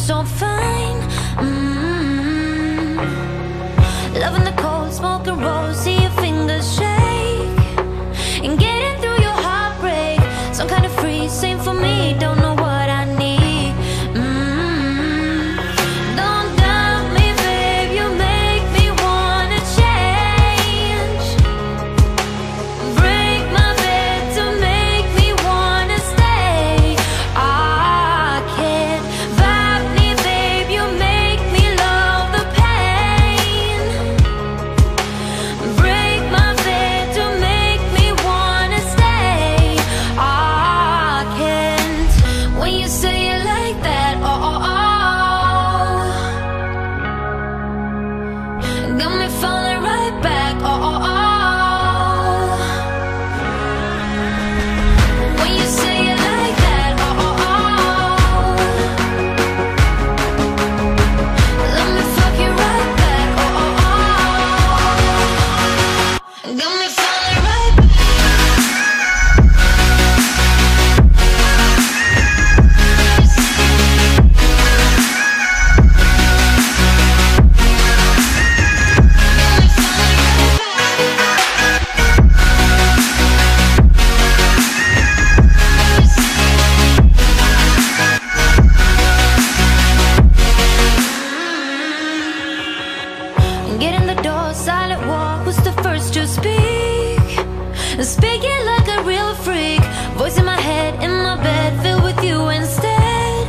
so fine. Loving the cold, smoking rolls, see your fingers shake, and getting through your heartbreak. Some kind of free, same for me, don't know what I need. Don't doubt me, babe, you make me wanna change. Break my bed to make me wanna stay. I can't vibe me, babe, you make me love the pain. Break my bed to make me wanna stay. I can't. When you say it like that, got me falling right back, when you say it like that, let me fuck you right back, got me falling right back. Get in the door, silent walk, was the first to speak. Speaking like a real freak, voice in my head, in my bed, filled with you instead.